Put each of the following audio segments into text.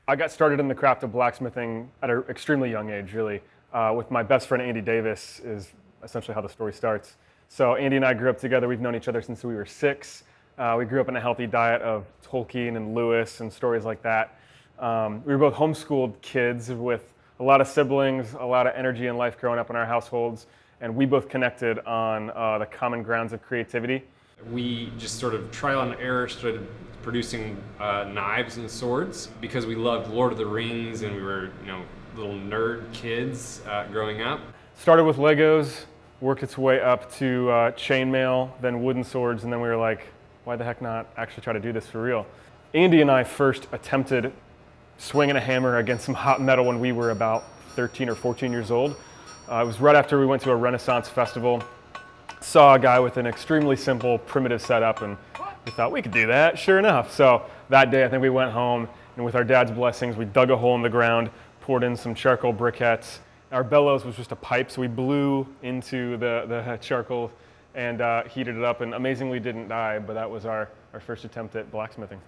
I got started in the craft of blacksmithing at an extremely young age, really. With my best friend Andy Davis is essentially how the story starts. So Andy and I grew up together. We've known each other since we were 6. We grew up in a healthy diet of Tolkien and Lewis and stories like that. We were both homeschooled kids with a lot of siblings, a lot of energy in life growing up in our households, and we both connected on the common grounds of creativity. We just sort of trial and error started producing knives and swords because we loved Lord of the Rings and we were, little nerd kids growing up. Started with Legos, worked its way up to chainmail, then wooden swords, and then we were like, why the heck not actually try to do this for real? Andy and I first attempted swinging a hammer against some hot metal when we were about 13 or 14 years old. It was right after we went to a Renaissance festival, saw a guy with an extremely simple, primitive setup, and we thought we could do that, sure enough. So that day I think we went home, and with our dad's blessings, we dug a hole in the ground, poured in some charcoal briquettes. Our bellows was just a pipe, so we blew into the charcoal and heated it up, and amazingly didn't die, but that was our first attempt at blacksmithing.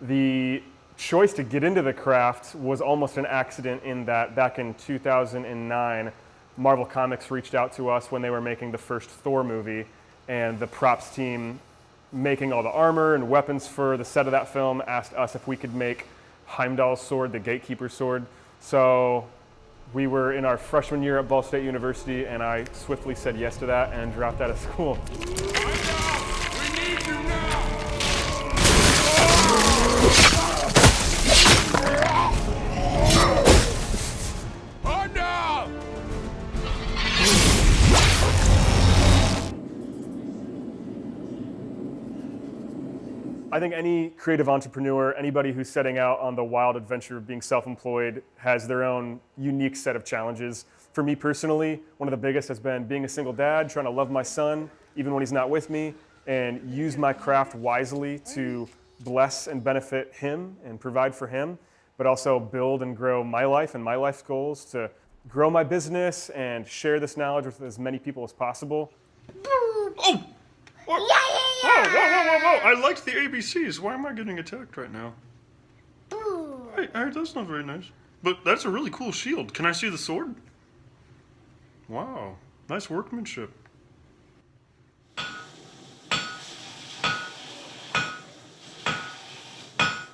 The choice to get into the craft was almost an accident in that back in 2009, Marvel Comics reached out to us when they were making the first Thor movie, and the props team making all the armor and weapons for the set of that film asked us if we could make Heimdall's sword, the Gatekeeper's sword. So we were in our freshman year at Ball State University, and I swiftly said yes to that and dropped out of school. I think any creative entrepreneur, anybody who's setting out on the wild adventure of being self-employed has their own unique set of challenges. For me personally, one of the biggest has been being a single dad, trying to love my son even when he's not with me, and use my craft wisely to bless and benefit him and provide for him, but also build and grow my life and my life's goals to grow my business and share this knowledge with as many people as possible. Oh! Whoa, whoa, whoa, whoa! I liked the ABCs. Why am I getting attacked right now? Hey, that's not very nice. But that's a really cool shield. Can I see the sword? Wow, nice workmanship.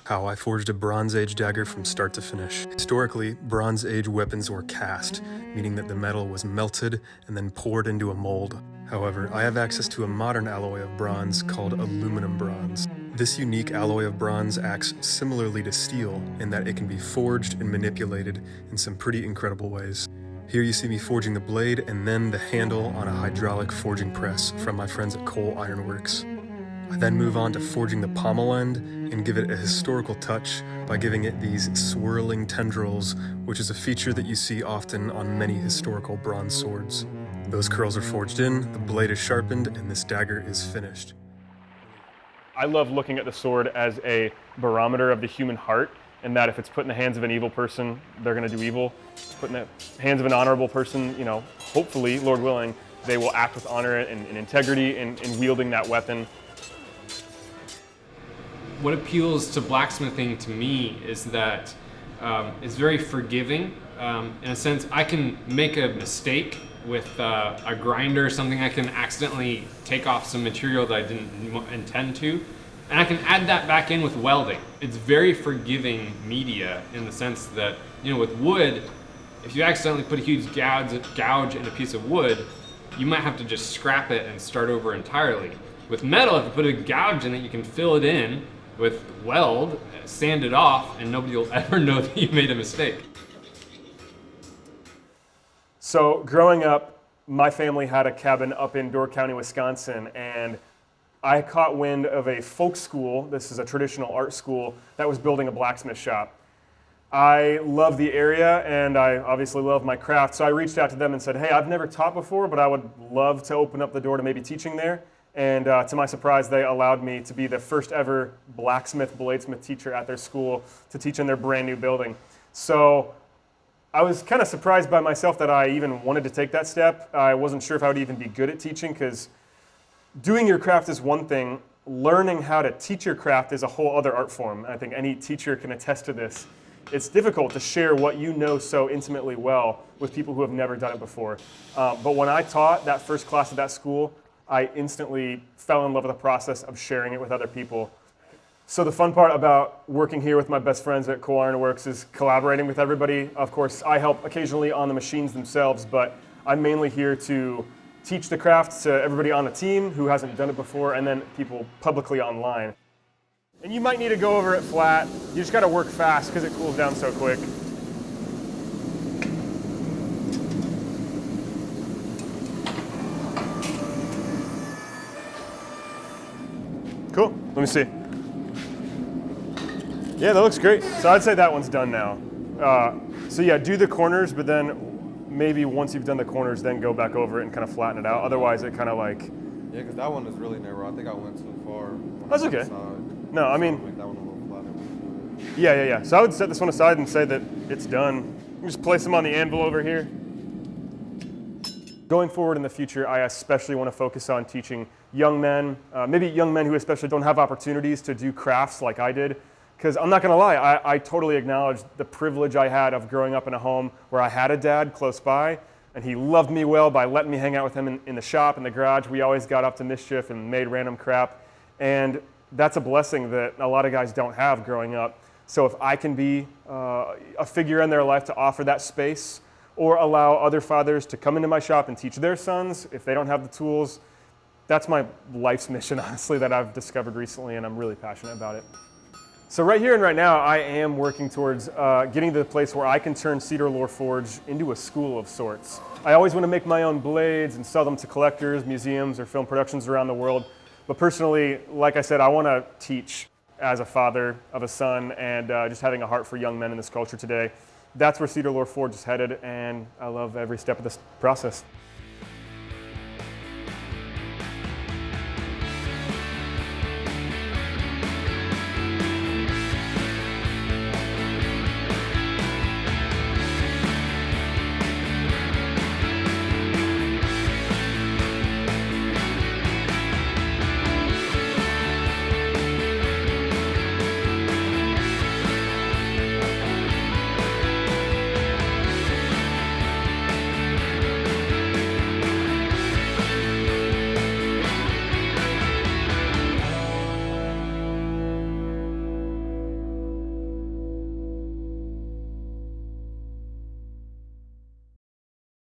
How I forged a Bronze Age dagger from start to finish. Historically, Bronze Age weapons were cast, meaning that the metal was melted and then poured into a mold. However, I have access to a modern alloy of bronze called aluminum bronze. This unique alloy of bronze acts similarly to steel in that it can be forged and manipulated in some pretty incredible ways. Here you see me forging the blade and then the handle on a hydraulic forging press from my friends at Cole Iron Works. I then move on to forging the pommel end and give it a historical touch by giving it these swirling tendrils, which is a feature that you see often on many historical bronze swords. Those curls are forged in, the blade is sharpened, and this dagger is finished. I love looking at the sword as a barometer of the human heart, and that if it's put in the hands of an evil person, they're going to do evil. If it's put in the hands of an honorable person, hopefully, Lord willing, they will act with honor and integrity in wielding that weapon. What appeals to blacksmithing to me is that it's very forgiving. In a sense, I can make a mistake with a grinder or something. I can accidentally take off some material that I didn't intend to, and I can add that back in with welding. It's very forgiving media in the sense that, with wood, if you accidentally put a huge gouge in a piece of wood, you might have to just scrap it and start over entirely. With metal, if you put a gouge in it, you can fill it in with weld, sand it off, and nobody will ever know that you made a mistake. So growing up, my family had a cabin up in Door County, Wisconsin, and I caught wind of a folk school, this is a traditional art school, that was building a blacksmith shop. I love the area, and I obviously love my craft, so I reached out to them and said, hey, I've never taught before, but I would love to open up the door to maybe teaching there. And to my surprise, they allowed me to be the first ever blacksmith, bladesmith teacher at their school to teach in their brand new building. So I was kind of surprised by myself that I even wanted to take that step. I wasn't sure if I would even be good at teaching, because doing your craft is one thing, learning how to teach your craft is a whole other art form. I think any teacher can attest to this. It's difficult to share what you know so intimately well with people who have never done it before. But when I taught that first class at that school, I instantly fell in love with the process of sharing it with other people. So the fun part about working here with my best friends at Cool Iron Works is collaborating with everybody. Of course, I help occasionally on the machines themselves, but I'm mainly here to teach the craft to everybody on the team who hasn't done it before, and then people publicly online. And you might need to go over it flat. You just gotta work fast because it cools down so quick. Cool, let me see. Yeah, that looks great. So I'd say that one's done now. So yeah, do the corners, but then maybe once you've done the corners, then go back over it and kind of flatten it out. Otherwise, it kind of like... Yeah, because that one is really narrow. I think I went too far. That's okay. No, I mean... Make that one a little flatter. Yeah. So I would set this one aside and say that it's done. You just place them on the anvil over here. Going forward in the future, I especially want to focus on teaching young men, maybe young men who especially don't have opportunities to do crafts like I did. Because I'm not going to lie, I totally acknowledge the privilege I had of growing up in a home where I had a dad close by, and he loved me well by letting me hang out with him in the shop, in the garage. We always got up to mischief and made random crap. And that's a blessing that a lot of guys don't have growing up. So if I can be a figure in their life to offer that space, or allow other fathers to come into my shop and teach their sons if they don't have the tools, that's my life's mission, honestly, that I've discovered recently, and I'm really passionate about it. So right here and right now, I am working towards getting to the place where I can turn Cedar Lore Forge into a school of sorts. I always want to make my own blades and sell them to collectors, museums, or film productions around the world. But personally, like I said, I want to teach as a father of a son, and just having a heart for young men in this culture today. That's where Cedar Lore Forge is headed, and I love every step of this process.